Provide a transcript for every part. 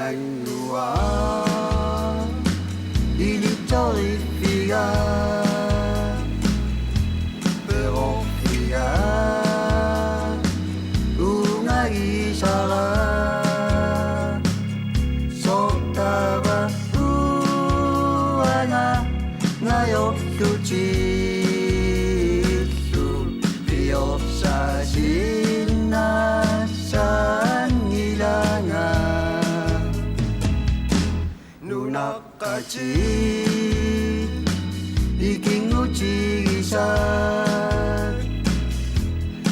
nangua initorifiga pero figa una isara sotaba uana ngayo tuji 눈앞까지 이긴 우지기사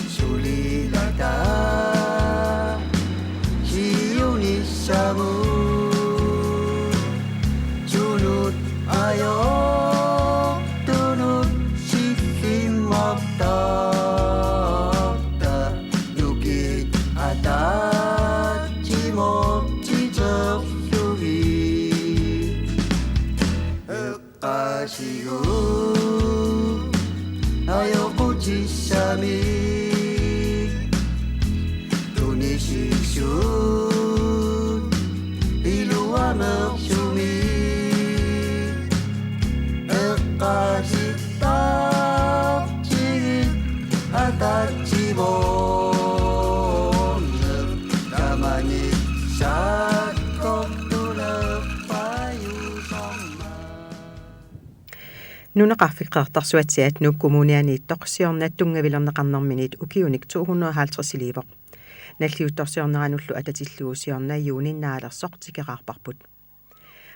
술리라다 기운이 사무 주눅 아여 두눈 시킴 없다 누기 하다 지목지 적수기 가시고 하여고지 쌈이 눈이 식슈 이루와 먹춤이 끝까지 딱지 아다지 못는 가만히 Nunaqarfiqqaartarsuatsiat nukkumuunianiittoq siornaattungavilerneqarnerminit ukiunik 250 liver. Nalliuttorsiorneranullu atatillugu siornaayuuninnaalersoq tikeraarparput.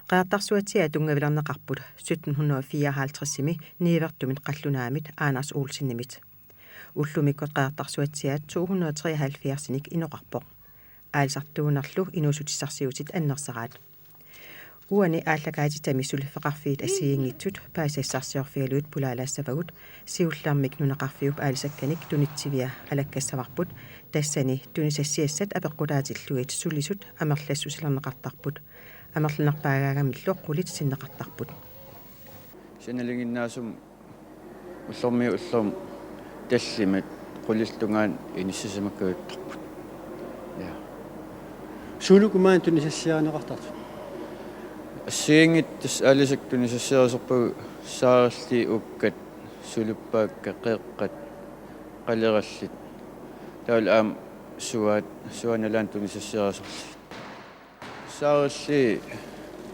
Qaartarsuatsiat tungavilerneqarput 1754-imi niivertumit qallunaamit Anders Olsen-nimit. Ullumikko qaartarsuatsiat 273-inik inoqarpoq. Aalsartuunerlu inusutissarsiutit annersaraat. Uani aallakaatitami sulifeqarfiit assiingitsut paasassarsiorfialuut pulaalaassavagut siullarmik nunaqarfiup aalisakkanik tunitsivia alakkassavarbut tassani tunisassiassat apeqqulaatilluit sulisut amerlassusilerneqartarput amerlinarpaagaagamilluq qulit sinneqartarput sinalinginnaasum ullormi ullorm tallimat quliltungaan inissisamakkuuttarput ja sulukumaan tunisassiaaneqartartu Siingit tas alisaktuni sassiaserpu saaralli ukkat suluppaakka qeeqqat qalerallit taul aam suanalaan sassiaserli saaralli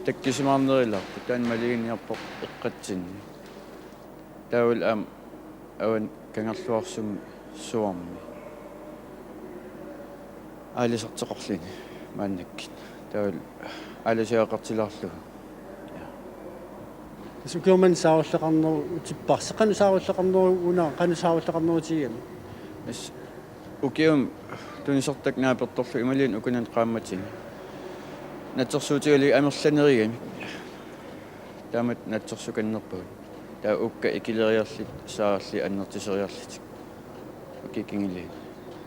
takkisimaarnerilarpu taan maliginniarpoq eqqatsinni taul aam awan kangerluarsum suarmi alisarteqorlini maannakkit taul алисиақартиларлу сукиуман сааваллеқарнеру утиппарсе қану сааваллеқарнеру уна қану сааваллеқарнерутигами ис укиум тунисертак нааперторлу ималиин укунан qaammatini натсерсуутигали амерланеригами таамат натсерсуканнерпагут таа укка икилериарлит сааралли аннертисериарлит укикингили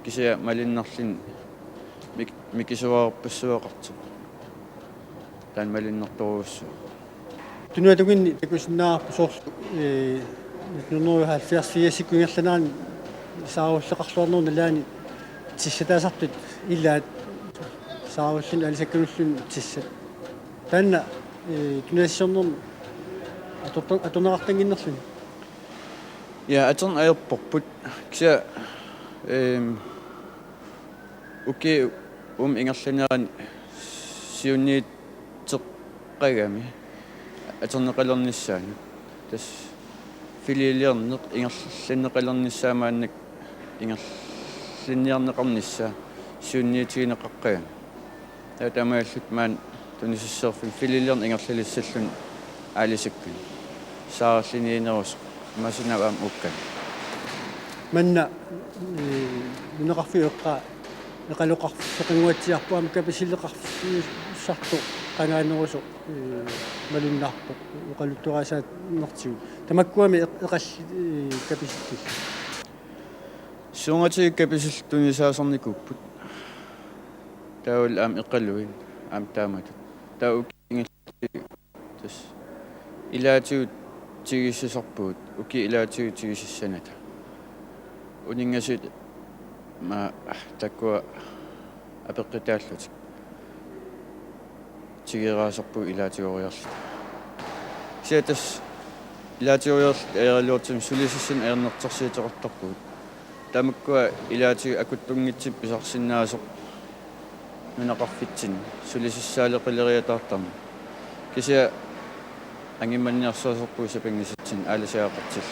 кисия малиннарлин микисуаарпассуақарту тан малиннэрторуссу тунуатугинни такусиннаарпу соор нунуухалфиарфиасиккунгерланаани сааваллеқарлуарнерна лаани тиссатаасартут илаат сааваллин алисаккунуллун тиссат таанна тунаассернерн атонеқартангиннерлун я атерн аерпорпут кися уки ингерланеран сиунниит qagami aterneqalernissaani tas filiiliarneq ingerlanneqalernissaamaannak ingerlinniarneqarnissa suunniitigineqaqqagami taamaallut maan tunisisserfin filiiliarn ingerlalissallun aalisakkun saaralliniinerus masinaam ukkan manna nuneqarfiuqqa eqaluqarfeqinguatsiarpuam kapasilleqarfissartu qanaanerusu malunnaarpu uqaluttuqaasaat nertigu tamakkuami eqall kapisillu suungatig kapisilltunisaasarnikupput taul aam eqaluin aam taamatut taukingilli tas ilaatigut tigisisarpuut uki ilaatigut tigisissanata uningasut ma takkua apeqqitaallutik тигераасерпу илаатиориарлу сиатас илаатиориарлу аералуутсим сулисиссан аернертерсиитерторпугут тамаккуа илаатиги акуттунгитсип писарсиннаасоқ нунақарфитсин сулисиссаалеқилериатаартарма кися ангимманниарсуасерпуи сапингисатсин ааласаақартил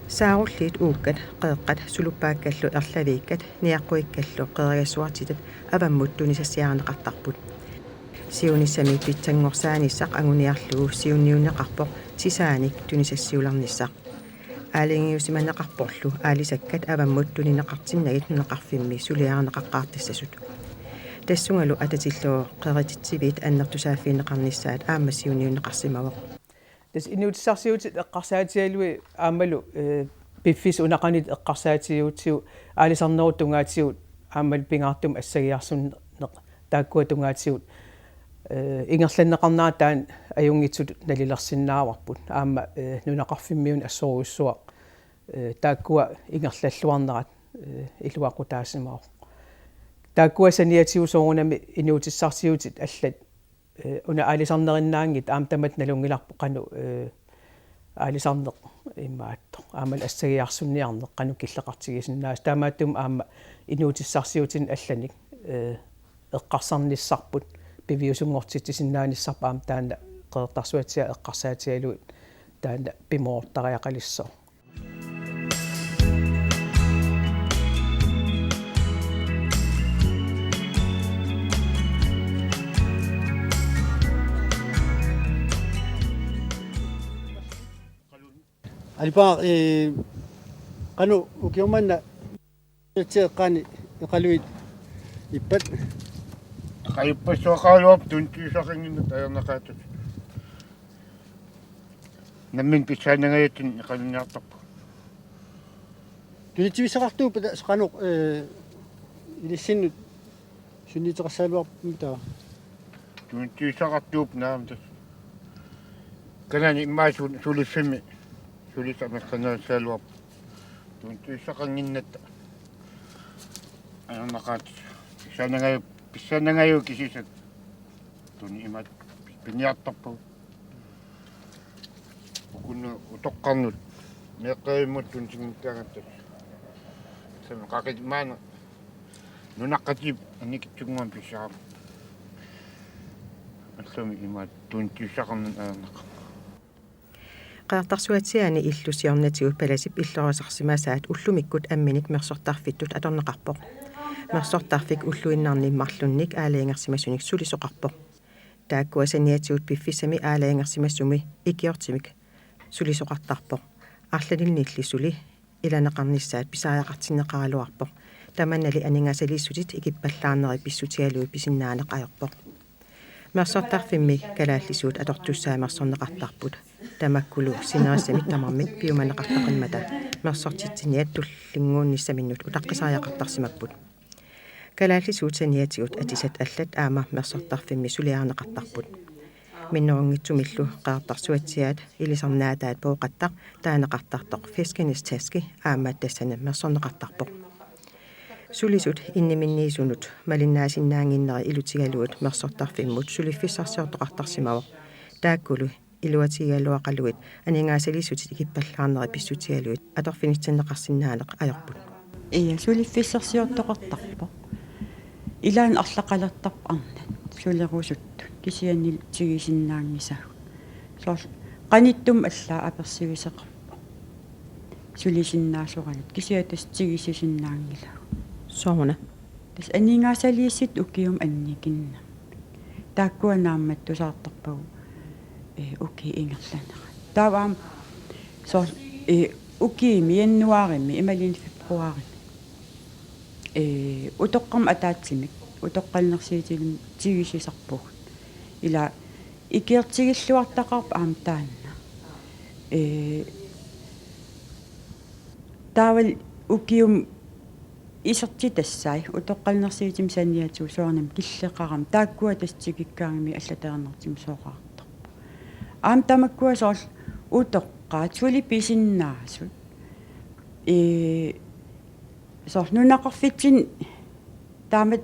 сааруллиит ууккат қеэққат сулуппааккаллу ерлавииккат ниаққуиккаллу қериасуартитат аваммут тунисассиаарнеқартарпут сиунissami питсангорсааниссақ агуниарлугу сиунниунеқарпоқ тисааник тунисассиуларниссақ аалингиусиманеқарпорлу аалисаккат аваммут тунинеқартиннагит нунеқарфимми сулиаарнеқаққаартиссасут тассунгалу ататиллуу қерититсивит аннертусааффиинеқарниссаат аама сиунниунеқарсимавоқ тас инуутиссарсиутит эққарсаатиалуи аамалу пиффис унақанит эққарсаатиутсиу аалисарнерут тунгаатсиут аамал пингаартум ассагиарсунне тааккуа тунгаатсиут ингерланнеқарнаатаан аюнгитсут налилерсиннааварпут аама нунақарфиммиун ассоруйуссуа тааккуа ингерлаллуарнерат илуақутаассимаа тааккуа саниатиусоорунами инуутиссарсиутит аллат уна аалисарнериннаангит аамтамат налунгиларпо кану аалисарнеқ имаатто аамал ассагиарсунниарнеқ кану киллеқартигисиннаас таамааттум аама инуутиссарсиутин алланик эққарсарниссарпут пивиусунгортитсиннааниссарпа аам таана қеэртарсуатсиа эққарсаатиалуит таана пимооттариақалиссоо алипаа кану укиуманна тиеққани эқалуит иппат қайппассуақаалуап тунтиусақингиннут аернақаатут наммин писаанагаяттин эқалуниартарпу тунитивисақартуупа сақанеқ илиссиннут суннитерсаалуарпумтаа тунтиусақартууп наамтас канани иммаасун сулиффими сулисамассанаасаалуап тунтиусақангиннатта аернақаат писаанагаю кисисат туни имат пиниартарпу укунну утоққарнут меққариммут тунсигниттаагаттас сама қақит маана нунаққатип аникитсугуам писсаап аллуми имат тунтиусақарнун аернақа qaartarsuatiani illusiornatigut palasip illorasarsimasaat ullumikкут амминик мерсортарфиттут аторнеқарпоқ мерсортарфик уллуиннарниммарлунник аалаингерсимасуник сулисоқарпоқ тааккуасаниатигут пиффисами аалаингерсимассуми икиортимик сулисоқартарпоқ арланилниллисули иланеқарниссаат писааяқартиннеқаралуарпоқ таманнали анингасалииссутит икиппаллаарнери писсутиалуи писиннаанеқаёрпоқ мерсортарфимми калааллисуут атортуссаамерсорнеқартарпут тамаккулу синерасами тамармик пиуманеқартақиммата мерсортитсиниат туллингуунниссаминнут утаққисааяқартарсимаппут калааллисуут саниатигут атисат аллат аама мерсортарфимми сулиаарнеқартарпут миннерунгитсумиллу qaartarsuatsiaat ilisarnaataat pooqattaq taanеқартартоқ фискинис таски аамаат тассана мерсорнеқартарпоқ суlisut инниминниисунут малиннаасиннаангиннери илутигалуут мерсортарфиммут сулиффиссарсиортоқартарсимавоқ тааккулу илуатигалуақалуит анингаасалиссутит икиппаллаарнери писсутигалуит аторфинитсиннеқарсинаанеқ аёрпут ия сулиффиссарсиортоқартарпо илаан арлақалертарп арнат сулерусутту кисианнил тигисиннаангисагу соор qaниттум аллаа аперсивисеқарпо сулисиннаасоранат кисиатас тигисисиннаангилагу соона тас анингаасалииссит укиум анникинна тааккуанааммат тусаартарпагу уки ингерланера тааваам соор укиими яннуарими ималин фебруарими утоққам атаатсимик утоққалнерсиитилим тигисисарпуг ила икиертигиллуартақарп аам таанна таавал укиум исерти тассай утоққалнерсиитим саниатсуу соорнам киллеқарам тааккуа тастигиккаагими аллатаернертим соораарта аам тамаккуа соорл утоққаат сули писиннаасут соорл нунақарфитсин таамат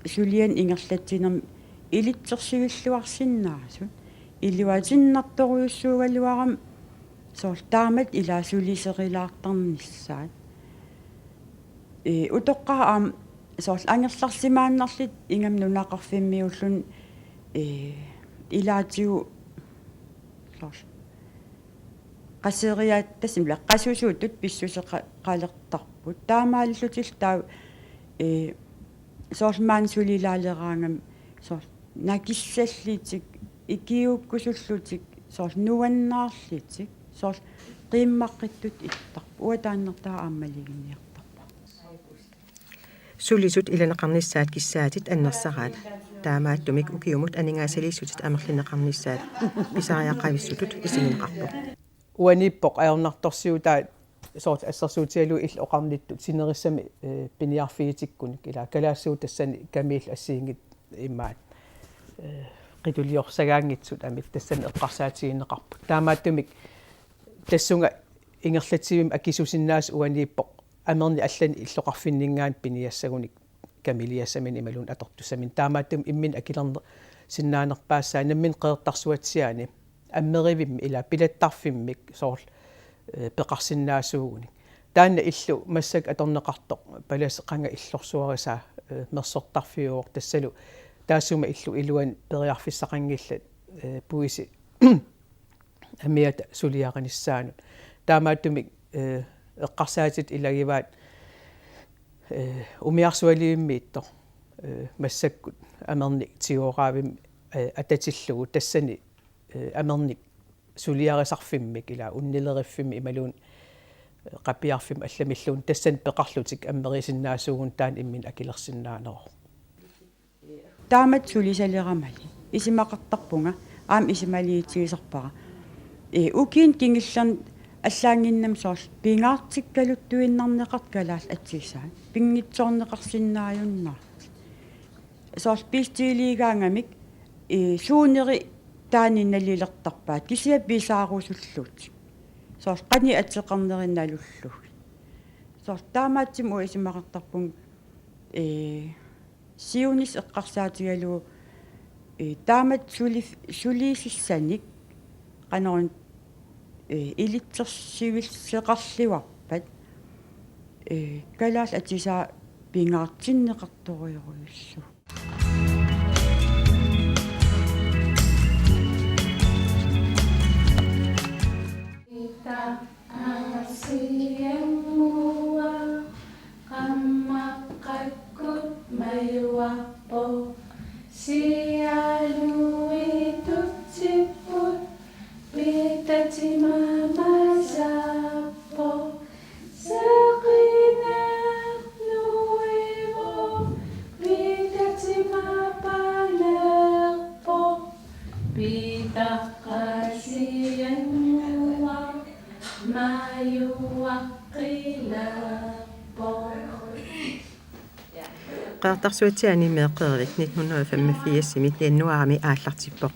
сулиан ингерлатсинерми илитсерсивиллуарсиннаасут илуатиннарторуйуссуугалуарам соор таамат илаасулисерилаартарниссаат утоққаа соор ангерларсимааннарлит ингам нунақарфиммиуллун илаатиу соор qaseriaat tasimla qasusuutut pissuseqa qalertarput taamaallutil taa soormaan sulilaaleraangam soor nakissallitik ikiukkusullutik soor nuannaarlitik soor qiimmaqqittut ittarpu uataannertaa aammaliginniartarpa sulisut ilaneqarnissaat kissaatit annersaraat taamaattumik ukiumut aningaasaliissutit amerlineqarnissaat pisariaqavissutut isigineqarpu uanippoq ajornartorsiutaa soort assarsuutialu ill oqarnittut sinerissami piniarfiitikkunik ila kalaassuu tassani kamiil assiingit immaat qituliorсагаангитсут амит тассани эққарсаатигинеқарпут таамааттумик тассунга ингерлатсивим акисусиннаас уаниппоq амерни аллани иллоқарфиннингаан пиниассагуник камилиассамин ималун атортуссамин таамааттум иммин акилерне синнаанерпаассаа наммин қеэртарсуатсиаани аммеривим ила пилаттарфиммик соорл пеқарсиннаасуугуник таанна иллу массак аторнеқартоқ палас қанга иллорсуариса мерсортарфиуор тассалу таассума иллу илуан периарфиссақангиллат пуиси амиата сулиараниссаанут таамааттумик эққарсаатит илагиваат умиарсуалииммиитто массаккут амерни тиораавим ататиллугу тассани амерник сулиарисарфиммик ила уннилериффими ималуун qappiarfim allamilluun tassan peqarlutik ammerисиннаасуугун таан иммин акилерсиннаанеро таамат сулисалерамали исимақартарпунга аам исималиитигисарпара укиин кингиллерн аллаангиннам соорл пингаартиккалуттуиннарнеқарт калаал атсисаа пингитсоорнеқарсиннааюннаар соорл пистилигаангамик суунери таани налилертарпаат кисиа писаарусуллуут соорл қани атсеқарнеринналуллуг соорл таамаатсим уисимақартарпун сиунис эққарсаатигалуу таамат сулисиссаник қанерун илитсерсивиллеқарливарпат калаал атисаа пингаартиннеқарториоруйуссу qeertarsuatiani meeqeervik 1985 simit januarami aallartippoq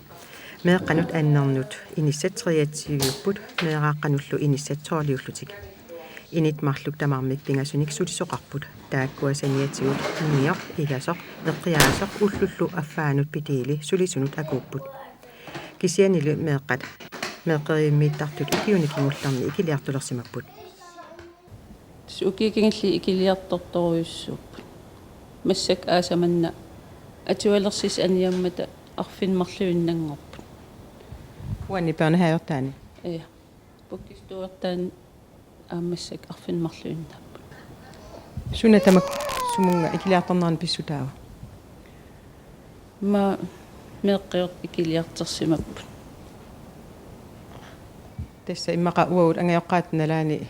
meeqqanut annernut inissattriatsiviupput meeqaqqanullu inissatsoorliullutik init marluk tamarmik pingasunik sulisoqarput taakkuasaniatigut nior igasoq eqqiaasoq ullullu affaanut pitiili sulisunut akuupput kisianilu meeqqat meeqeriimmiittartut ukiunikingullarni ikiliartulersimapput ukikingilli ikiliartortoruissuup массак аасаманна атуалерсис аниаммата арфинмарлуиннангорпут уанни пернахаавертаани пуккистуартаан аамассак арфинмарлуиннаппут суна тамак сумунга икилиарторнеран писсутаава ма меэккиор икилиартерсимаппут тасса иммаqa уагут ангайоққаатналаани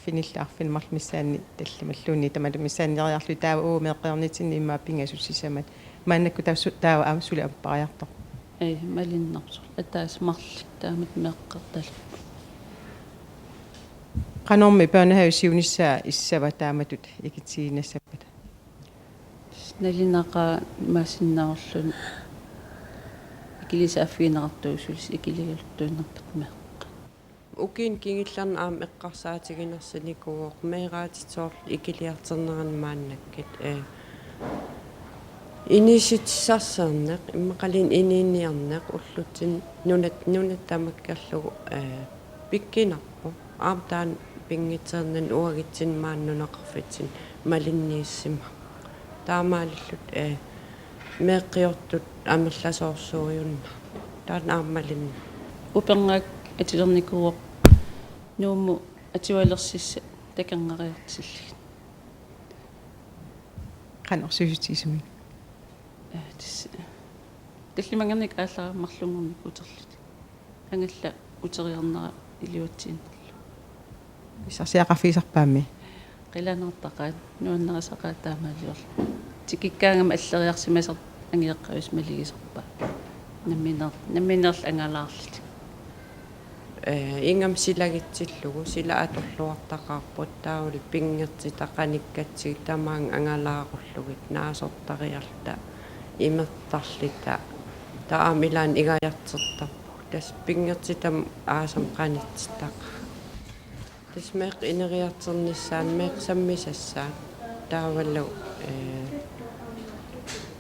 арфинмарлмиссаанни таллималлуунни тамалумиссааннириарлу таава уу меэққиорнитинни иммаа пингасуссисамат мааннакку таава аамсули аппариарто малиннарсу атаас марли таамат меэққертал qanорми пернахависиунissaa иссава тааматут икитсигинассаппат налинаqa маасиннаорлун икилисааффиинеқартуусулис икилигалуттуиннартарме укин кингилларна аам эққарсаатигинассаникуоқ меираатитсоор икилиартернеран мааннаккит Inisitsarserneq immaqalin iniinniarneq ullutin nunat tamakkallugu pikkinarpu aamtaan pingitsernan uagitsin maannunaqarfitsin malinniissima taamaalillut meeqqiortut amerlasoorsuujunna taan aammalinna uperngak atilernikuuq nuummu ativalerсissa такангариартилли qanersusutiisumi таллимангерник ааллараммарлунгорник утерлут ангалла утериарнера илиутсииннерлу исарсиақарфисарпаами qilaanertaqaat nuannерасақаатаамаалиорла тикиккаангама аллериарсимасер ангиэққавис малигисерпаа намминерл ангалаарлут ингам силагитсиллугу сила аторлуартақарпут таавал пингерти тақаниккатсиг тамаан ангалааруллугит наасортариарта имертарлита таамилаан игаяртертарпу тас пингерти там аасам qanitsitaqa тас меқ инериартерниссаан меқ саммисассаат тааваллу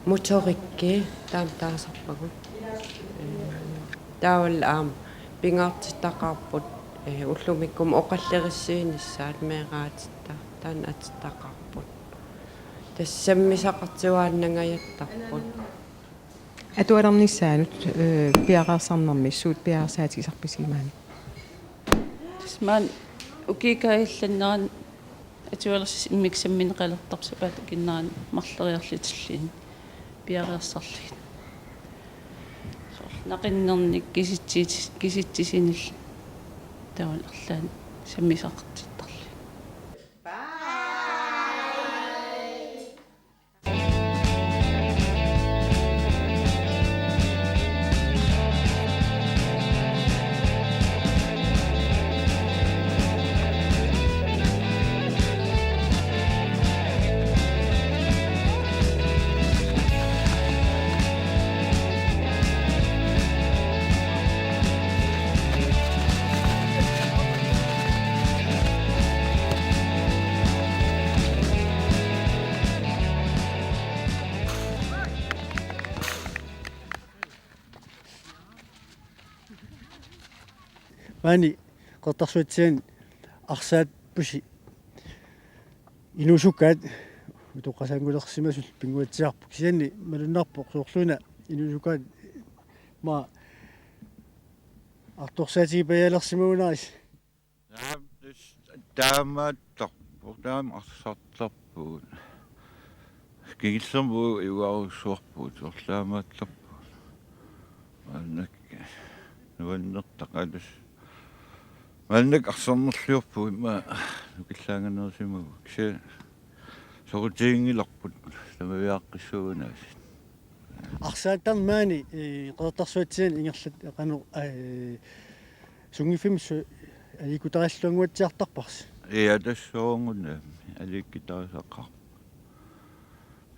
моторикки таам таасарпагу таавал аам пингаартиттақарпут уллумиккум оқаллериссиинissaат меэраатитта таан атиттақарпут тассаммисақартуааннангаяттарпут атуалернissaанут пиараарсарнэрмиссуут пиарсаатисарписимаани тасмаан укикаилланнеран атуалерсис иммиксамминеқалертарсапаат киннеран марлериарлитиллиин пиариарсарлигит нақиннерник киситсисинил таун арлаан саммисақартиттарли маани qertarsuutsiin арсаат пуси инусукаат утоққасаангулерсимасул пингуатсиарпу кисианни малуннарпоқ соорлуна инусукаат ма арторсаатиги паялерсимагунарис таамааттарпу таам арсартарпуут кигиллэрму иуарусуарпуут орлаамааттарпу аннак нуаннертақалус маннак арсарнерлиорпу има нукиллаанганерсимагу киса сорутиингиларпут тамавиаққиссуугунаас арсааттармаани qertarsuutsiin ингерлат qaну сунгифимсу аликутариллуангуатсиартарпарс тассоорнгунна аликкитарисаққар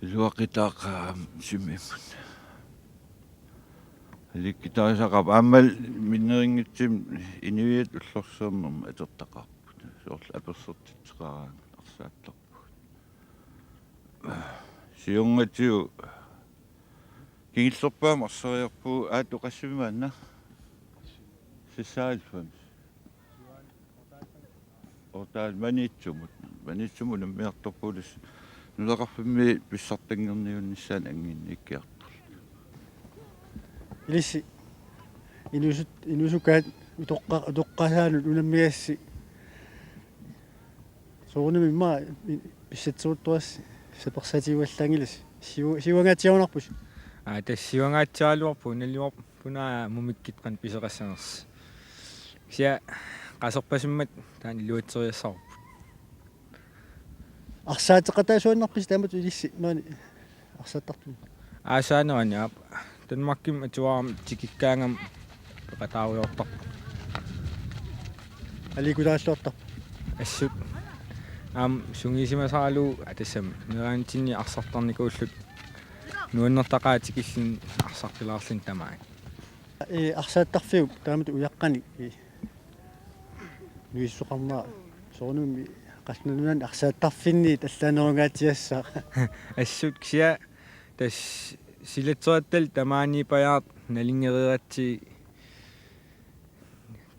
илуақитаақаа симмиммут аликкитарисақап ааммал миннерингитсим инивиат уллорсуернэрма атертақарпут соорл аперсертитсеқараа арсааттарпут сиунгатиу кигиллерпаам арсериарпу аатоқассимаанна сисаалфам ортаал манитсумут наммиарторпулис нулеқарфимми писсартангерниунниссаан ангинниккиар илисси инусукаат утоққасаанут унаммигасси соорнами ма писсатсуутторас саперсативаллаангилас сиуангаатиарнарпус тассиуангаатсаалуарпу наллуар пунаа мумиккитқан писеқассанерс кися қасерпасиммат таан илуатсериассаарпу арсаатеқатаасуаннарпис таамат илисси маани арсааттарту аасаанерани аап танмакким атуарам тикиккаангам пеқатааруйортарпу аликулааллуартар ассут сунгисимасаалу атассам нераантинни арсартарникууллут нуаннертақаа тикиллин арсартилаарлин тамаа арсааттарфиу таамат уяққани нуиссоқарнаа соорнуми қалнанунан арсааттарфинни таллаанерунгаатиассаа ассут кися тас силатсуаттал тамаанипаяат налингериратси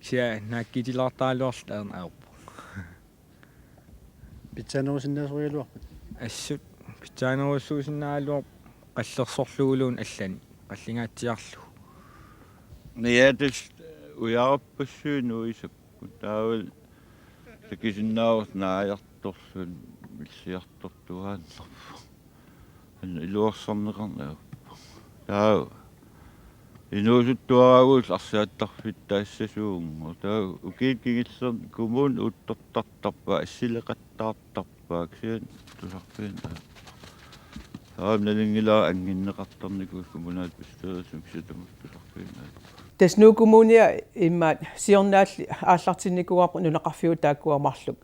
кия нааккитилартаалуарлу аернаарпу питсанерусиннаасуриалуарпут ассут питсаанеруссуусиннаалуар қаллерсорлугулуун аллани қаллингаатсиарлу Niatис ujarappassуун уисаппу таавал такисиннаавус нааярторлун миссиартортуааннерпу илуарсарнеқарнерпу таа инуусуттуараагуус арсиаттарфит таассасуунгу таа укииккигиллер кумун уттортартарпа ассилеқаттаартарпаак сиан тусарпиин налингила ангиннеқарторникуус кумунаат пистэрсум ситамут тусарпиин тас нукумуния иммаат сиорнаалли ааллартинникуарпу нунеқарфиу тааккуамарлук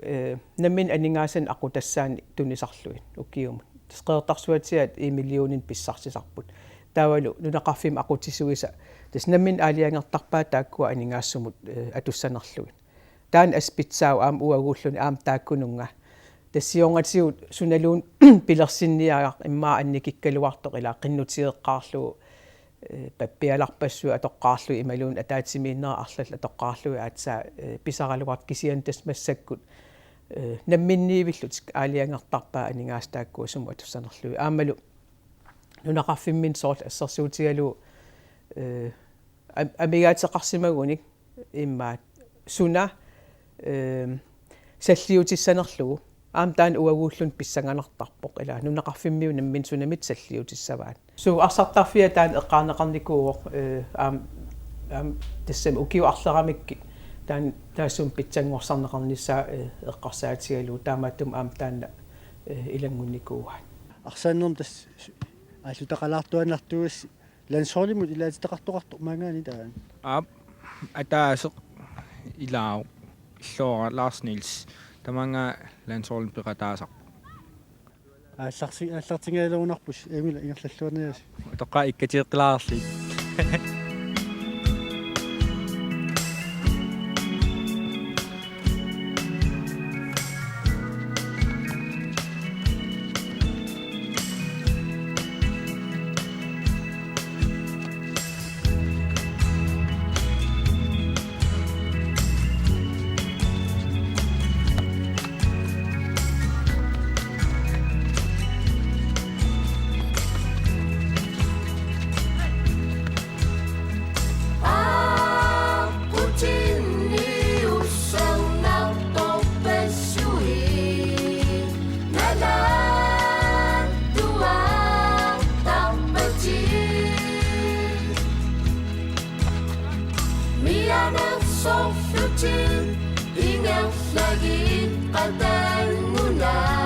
наммин анингаасан ақутассаани тунисарлуин уккиумут тасқеэртарсуатиат 1 миллионин писсартисарпут таавалу нунеқарфим ақутисуиса тас наммин аалиангертарпаа тааккуа анингаасумут атуссанерлуин таан аспитсаау аам уагууллуни аам тааккунунга тассионгатсиут суналуун пилерсинниагаа иммаа анникиккалуартоқ ила қиннутиеққаарлугу паппиаларпассуа атоққаарлу ималуун атаатсимииннера арлал атоққаарлуи аатсаа писаралуарт кисиан тас массаккут намминниивиллут аалиангертарпаа анингаастааккуу суму атуссанерлуи аамалу нунеқарфиммин соорл ассерсуутигалу амигаатеқарсимагуник иммаат суна саллиутиссанерлугу аам таан уагууллун писсанганартарпоқ ила нунеқарфиммиу наммин сунамит саллиутиссаваат су арсартарфиа таан эққарнеқарникууоқ аам тассам укиу арлерамикки таан таасум питсангорсарнеқарнissaа эққарсаатигалу таамааттум аам таанна илангунникууаат арсааннерм тас аллутақалаартуанартуус лансоолимут илаатитақартоқарту маангаани таан атаасеқ илаау иллоора Lars Niels таманга лансоолин пеқатаасар ааллартингаалуунарпус эмила ингерллуаниас тоққа иккатиэққилаарли Ingen lagi qadal muna